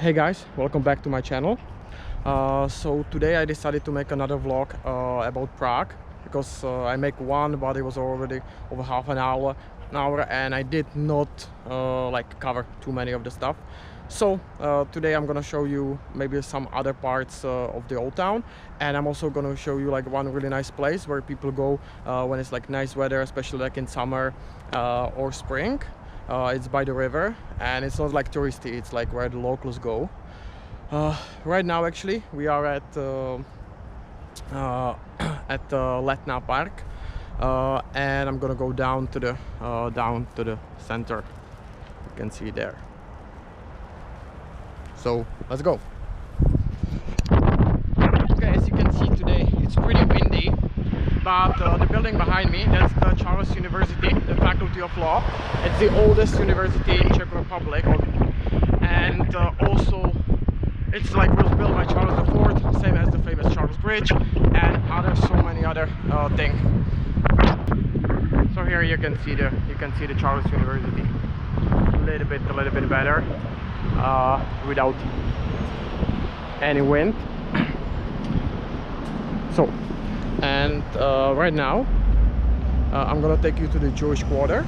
Hey guys, welcome back to my channel. So today I decided to make another vlog about Prague, because I make one but it was already over half an hour and I did not like cover too many of the stuff. So today I'm gonna show you maybe some other parts of the old town, and I'm also gonna show you like one really nice place where people go when it's like nice weather, especially like in summer or spring. It's by the river and it's not like touristy, it's like where the locals go. Right now actually we are at Letná Park, and I'm gonna go down to the center. You can see there. So let's go. Okay, as you can see today it's pretty windy, but the building behind me, that's the Charles University, the Faculty of Law. It's the oldest university in Czech Republic, and also it's like was built by Charles IV, same as the famous Charles Bridge and so many other things. So here you can see the Charles University a little bit better, without any wind. So, and right now I'm gonna take you to the Jewish Quarter,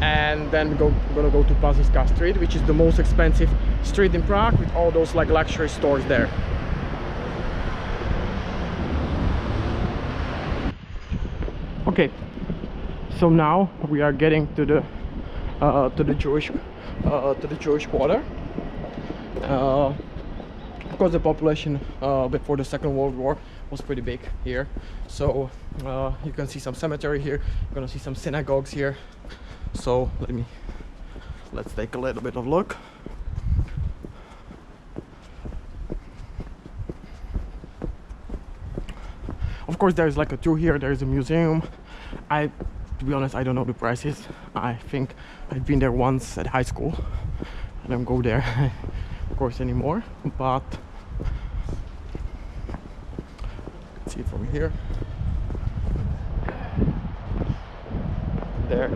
and then we're gonna go to Pařížská Street, which is the most expensive street in Prague, with all those like luxury stores there. Okay, so now we are getting to the Jewish Quarter. Of course, the population before the Second World War was pretty big here, so you can see some cemetery here, you're gonna see some synagogues here. So let's take a little bit of a look. Of course there's like a tour here, there's a museum. To be honest, I don't know the prices. I think I've been there once at high school. I don't go there of course anymore, but you can see it from here. There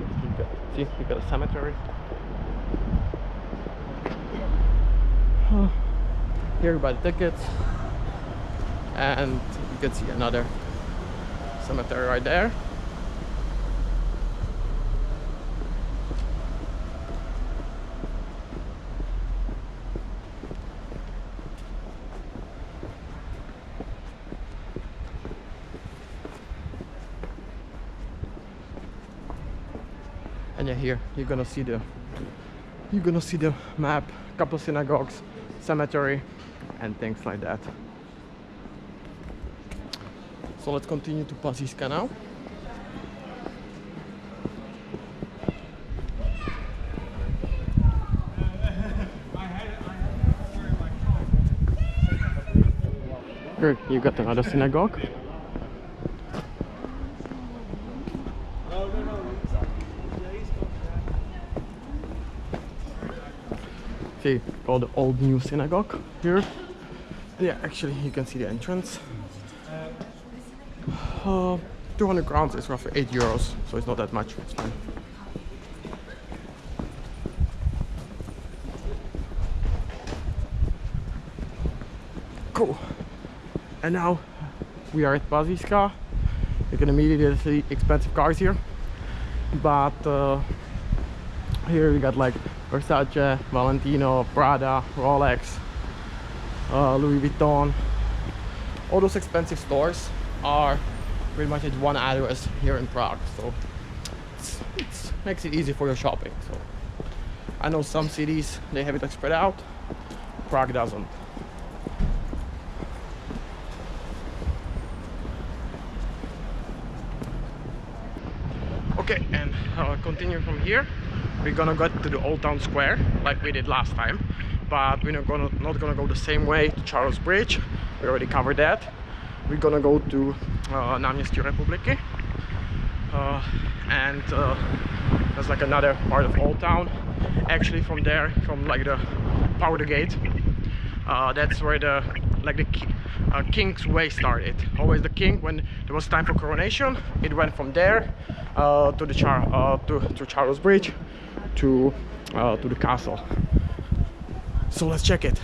you got a cemetery. Here you buy the tickets, and you can see another cemetery right there. And yeah, here you're gonna see the map, couple synagogues, cemetery, and things like that. So let's continue to Pařížská now. Here you got another synagogue. See, called the Old New Synagogue here. Yeah, actually you can see the entrance. 200 crowns is roughly 8 euros, so it's not that much. It's fine. Cool. And now we are at Pařížská. You can immediately see expensive cars here, but here we got like Versace, Valentino, Prada, Rolex, Louis Vuitton. All those expensive stores are pretty much at one address here in Prague, so it makes it easy for your shopping. So I know some cities they have it like spread out, Prague doesn't. Okay, and continue from here. We're gonna go to the Old Town Square like we did last time, but we're not gonna go the same way to Charles Bridge. We already covered that. We're gonna go to Náměstí Republiky, and there's like another part of Old Town. Actually, from there, from like the Powder Gate, that's where the King's Way started. Always the king, when there was time for coronation, it went from there to Charles Bridge to the castle. So let's check it.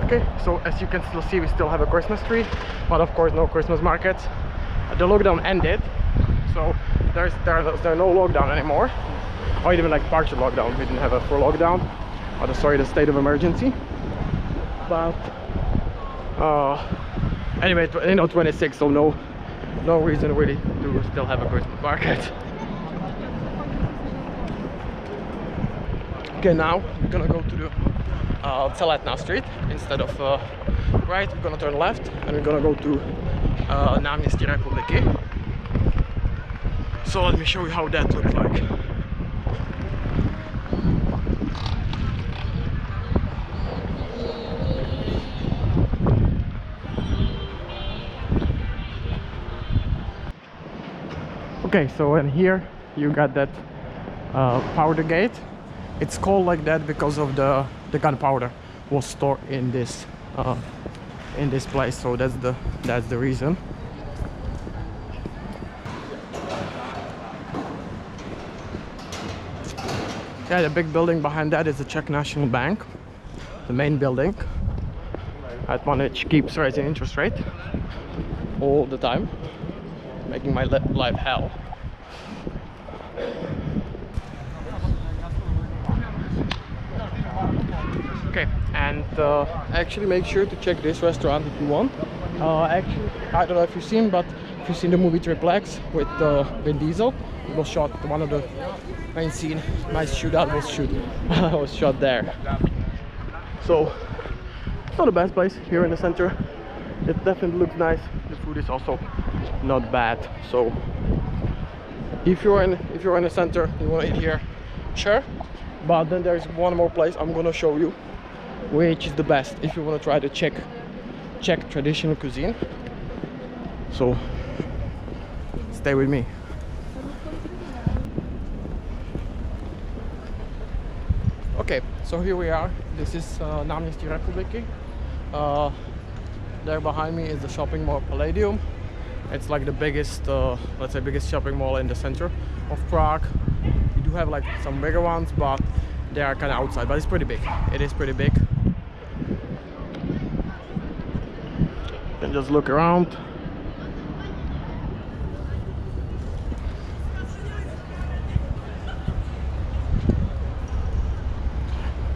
Okay, so as you can still see, we still have a Christmas tree, but of course no Christmas markets. The lockdown ended, so there's no lockdown anymore, or even like partial lockdown. We didn't have a full lockdown, or sorry, the state of emergency. But anyway, you know, 26, so no reason really to still have a Christmas market. Okay, now we're gonna go to the Celetna Street instead of right. We're gonna turn left and we're gonna go to Náměstí Republiky. So let me show you how that looks like. Okay, so in here you got that powder gate. It's called like that because of the gunpowder was stored in this place, so that's the reason. Yeah, the big building behind that is the Czech National Bank, the main building. That one which keeps raising interest rate all the time, making my life hell. Okay, and actually make sure to check this restaurant if you want. Actually, I don't know if you've seen, but if you've seen the movie Triple X with Vin Diesel, it was shot, one of the main scene, nice shootout was shot there. So it's not the best place here in the center. It definitely looks nice. The food is also not bad. So if you're in the center, you want to eat here, sure. But then there's one more place I'm gonna show you, which is the best if you want to try the Czech traditional cuisine. So stay with me. Okay, so here we are. This is Náměstí Republiky. There behind me is the shopping mall Palladium. It's like the biggest, let's say, biggest shopping mall in the center of Prague. We do have like some bigger ones, but they are kind of outside. But it's pretty big. It is pretty big. And just look around.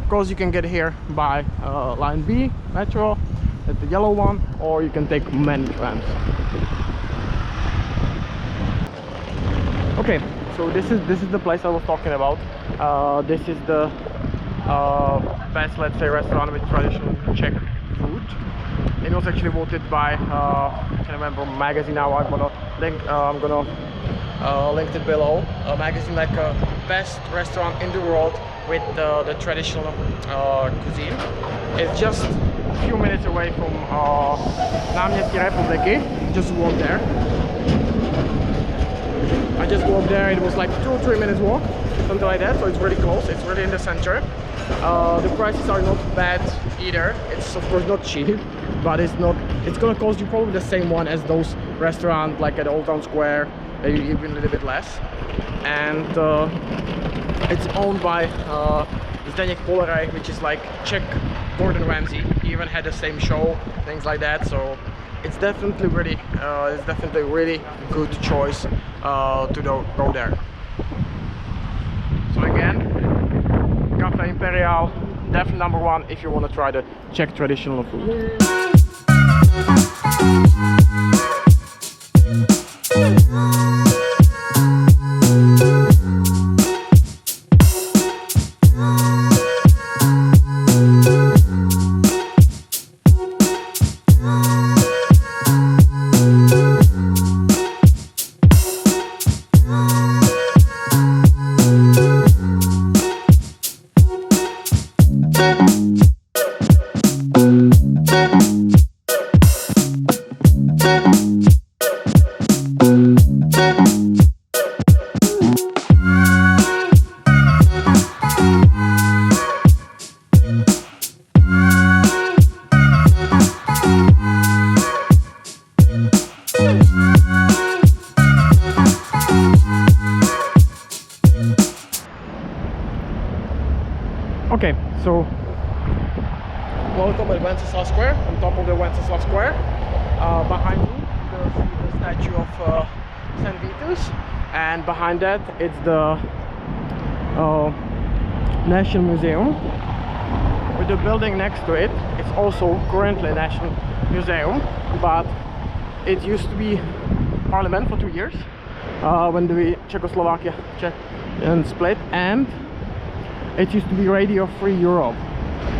Of course, you can get here by line B metro, that's the yellow one, or you can take many trams. Okay, so this is the place I was talking about. This is the best, let's say, restaurant with traditional Czech food. It was actually voted by I can't remember magazine now. I'm gonna link it below. A magazine like best restaurant in the world with the traditional cuisine. It's just a few minutes away from Náměstí Republiky. Just walk there. I just walked there. It was like 2 or 3 minutes walk, something like that. So it's really close. It's really in the center. The prices are not bad either. It's of course not cheap, but it's gonna cost you probably the same one as those restaurants like at Old Town Square, maybe even a little bit less. And it's owned by Zdeněk Polerej, which is like Czech Gordon Ramsay. He even had the same show, things like that. So it's definitely really good choice to go there. So again, Cafe Imperial, definitely number one if you want to try the Czech traditional food. So welcome at Wenceslas Square, on top of the Wenceslas Square. Behind me there's the statue of St. Vitus, and behind that it's the National Museum. With the building next to it, it's also currently a National Museum, but it used to be Parliament for 2 years when the Czechoslovakia split, and it used to be Radio Free Europe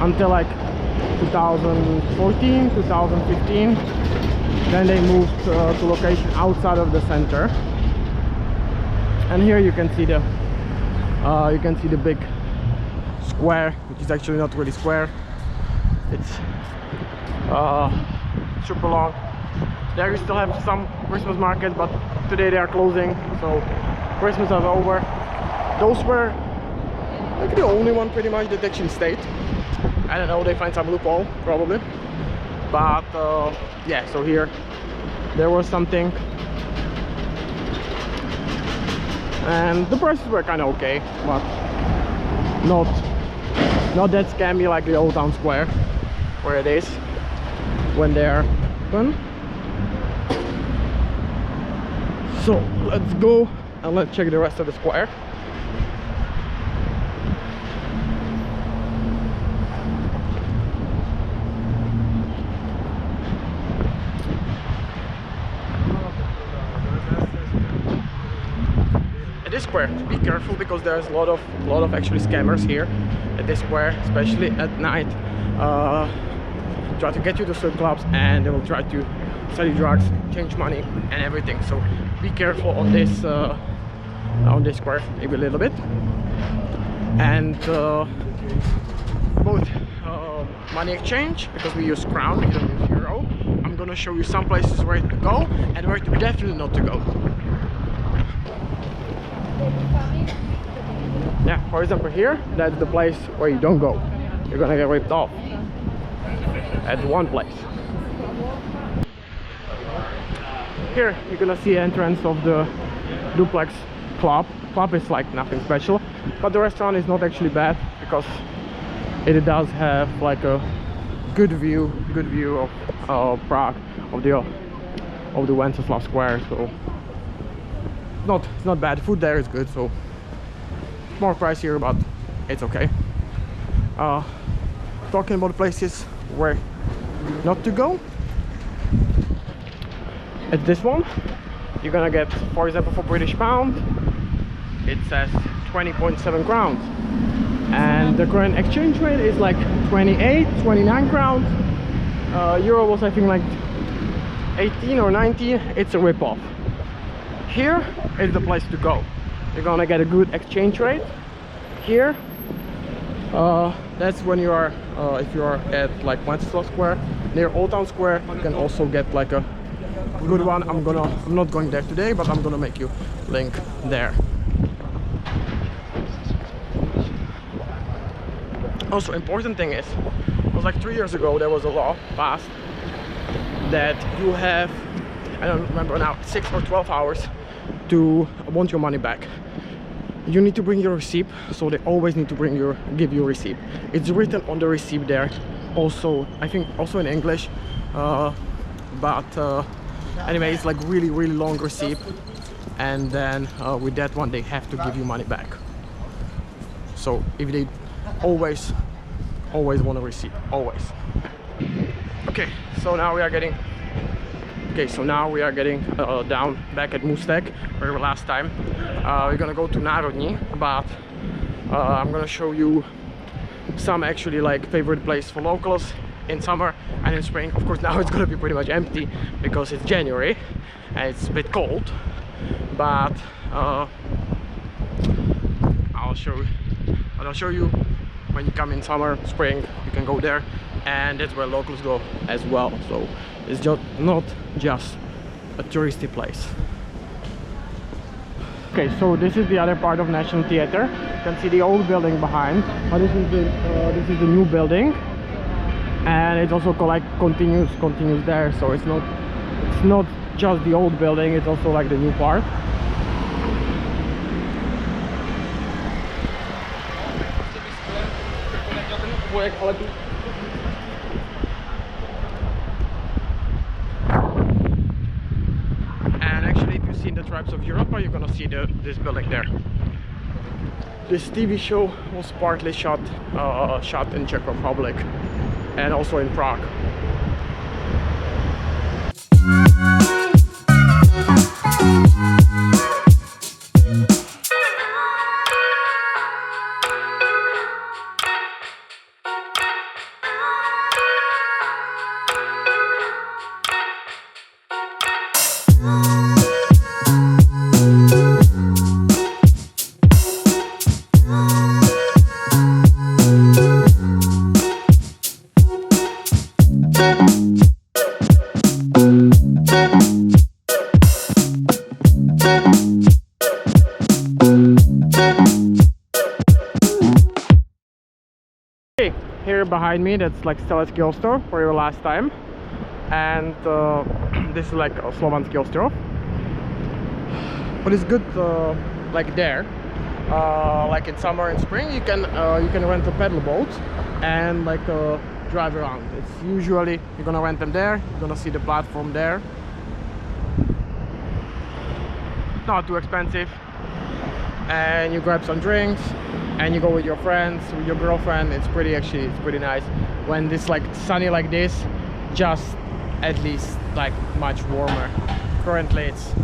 until like 2014, 2015. Then they moved to location outside of the center, and here you can see the big square, which is actually not really square. It's super long. There you still have some Christmas markets, but today they are closing, so Christmas is over. Those were like the only one pretty much that actually stayed. I don't know, they find some loophole probably, but yeah, so here there was something, and the prices were kind of okay, but not that scammy like the Old Town Square, where it is when they're open. So let's go and let's check the rest of the square. At this square, be careful because there's a lot of actually scammers here at this square, especially at night. Try to get you to certain clubs, and they will try to sell you drugs, change money, and everything. So be careful on this square, maybe a little bit. And both money exchange, because we use crown, we don't use euro. I'm gonna show you some places where to go and where to definitely not to go. Yeah, for example, here, that's the place where you don't go. You're gonna get ripped off at one place. Here you're gonna see entrance of the duplex club. Club is like nothing special, but the restaurant is not actually bad because it does have like a good view of Prague, of the Wenceslas Square. So it's not bad. Food there is good, so more pricier, but it's okay. Talking about places where not to go, at this one you're gonna get, for example, for British pound it says 20.7 crowns, and the current exchange rate is like 29 crowns. Euro was I think like 18 or 19. It's a rip-off. Here is the place to go. You're gonna get a good exchange rate here. That's when you are if you are at like Wenceslas Square near Old Town Square, you can also get like a good one. I'm not going there today, but I'm gonna make you link there. Also, important thing is, it was like 3 years ago there was a law passed that you have, I don't remember now, 6 or 12 hours to want your money back. You need to bring your receipt, so they always need to give you a receipt. It's written on the receipt there, also I think also in English, but anyway, it's like really long receipt, and then with that one they have to give you money back. So if they always want a receipt, always. Okay, so now we are getting down back at Mustek where we were last time. We're gonna go to Národní, but I'm gonna show you some actually like favorite place for locals in summer and in spring. Of course now it's gonna be pretty much empty because it's January and it's a bit cold, but I'll show you when you come in summer, spring, you can go there, and that's where locals go as well. So it's just not just a touristy place. Okay, so this is the other part of National Theatre. You can see the old building behind, but this is the new building, and it also like continues there. So it's not just the old building, it's also like the new part. projekt, ale tu... And actually, if you've seen the Tribes of Europe, you're gonna see this building there. This TV show was partly shot in Czech Republic and also in Prague. Here behind me, that's like Stelecký ostrov for your last time, and this is like a Slovanský ostrov. But it's good, like there, like in summer and spring, you can rent a paddle boat and like drive around. It's usually you're gonna rent them there. You're gonna see the platform there. Not too expensive, and you grab some drinks. And you go with your friends, with your girlfriend. It's pretty, actually, it's pretty nice when it's like sunny like this, just at least like much warmer. Currently it's,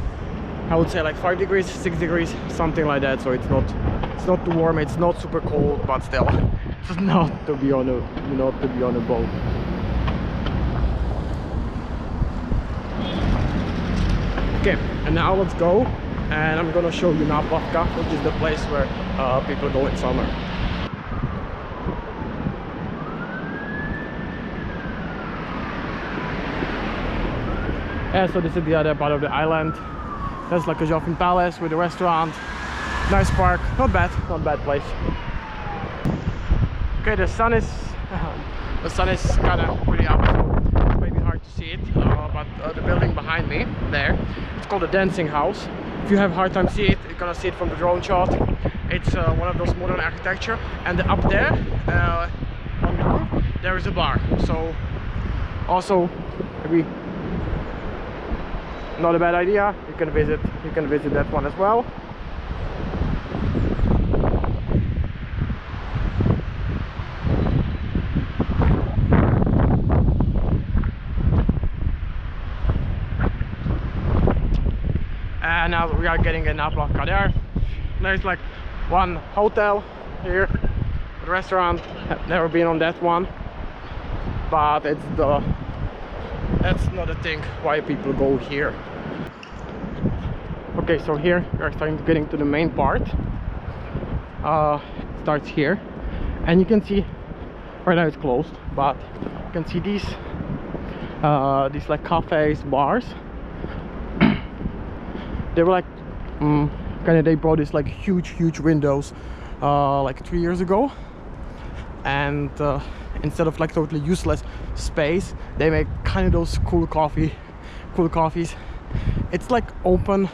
I would say, like 5 degrees, 6 degrees, something like that. So it's not too warm, it's not super cold, but still it's not to be on a boat. Okay, and now let's go. And I'm gonna show you Náplavka, which is the place where people go in summer. Yeah, so this is the other part of the island. There's like a Joffin Palace with a restaurant, nice park, not bad place. Okay, the sun is kind of pretty up, so it's maybe hard to see it, but the building behind me there, it's called the Dancing House. If you have a hard time see it, you're gonna see it from the drone shot. It's one of those modern architecture, and up there on the roof there is a bar. So also maybe not a bad idea. You can visit that one as well. And now we are getting in Náplavka there. There's like one hotel here, a restaurant. I've never been on that one, but that's not a thing why people go here. Okay, so here we are starting to get into the main part. It starts here, and you can see right now it's closed, but you can see these like cafes, bars. They were like they brought this like huge windows like 3 years ago, and instead of like totally useless space, they make kind of those cool coffees. It's like open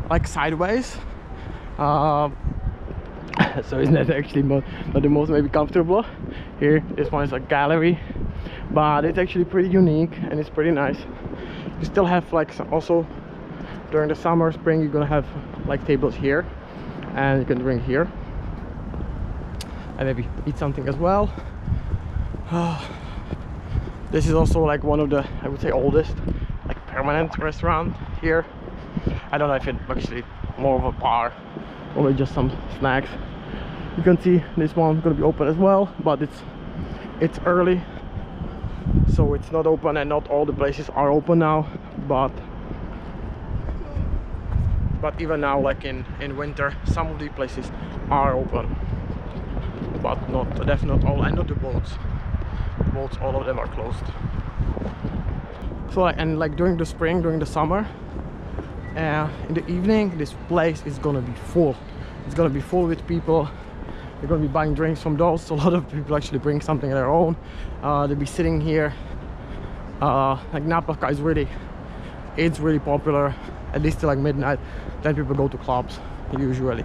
like sideways, so it's not actually not the most maybe comfortable. Here, this one is a gallery, but it's actually pretty unique and it's pretty nice. You still have like also during the summer, spring, you're gonna have like tables here, and you can drink here and maybe eat something as well. This is also like one of the, I would say, oldest like permanent restaurant here. I don't know if it's actually more of a bar or just some snacks. You can see this one's gonna be open as well, but it's early, so it's not open, and not all the places are open now, but even now, like in winter, some of the places are open, but definitely not all, and not the boats. All of them are closed. So and like during the spring, during the summer, in the evening, this place is gonna be full. It's gonna be full with people. They're gonna be buying drinks from those. A lot of people actually bring something of their own. They'll be sitting here. Like Náplavka is really popular, at least till like midnight. Then people go to clubs usually.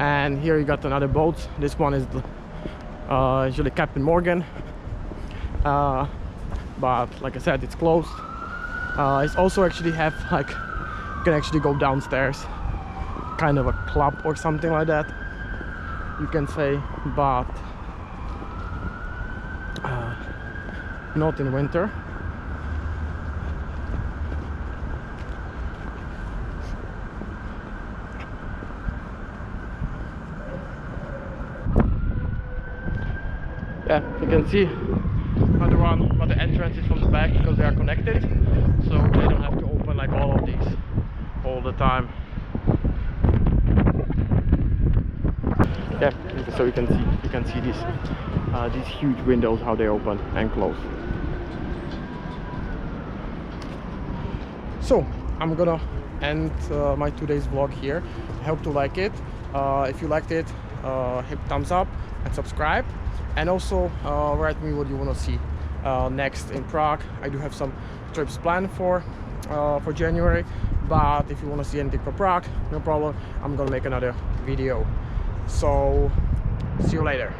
And here you got another boat. This one is usually Captain Morgan, but like I said, it's closed. It's also actually have like, you can actually go downstairs, kind of a club or something like that, you can say, but not in winter. Yeah, you can see another one, but the entrance is from the back because they are connected, so they don't have to open like all of these all the time. Yeah, so you can see these huge windows, how they open and close. So I'm gonna end my today's vlog here. I hope you like it. If you liked it, hit thumbs up and subscribe, and also write me what you want to see next in Prague. I do have some trips planned for January, but if you want to see anything for Prague, no problem, I'm gonna make another video. So see you later.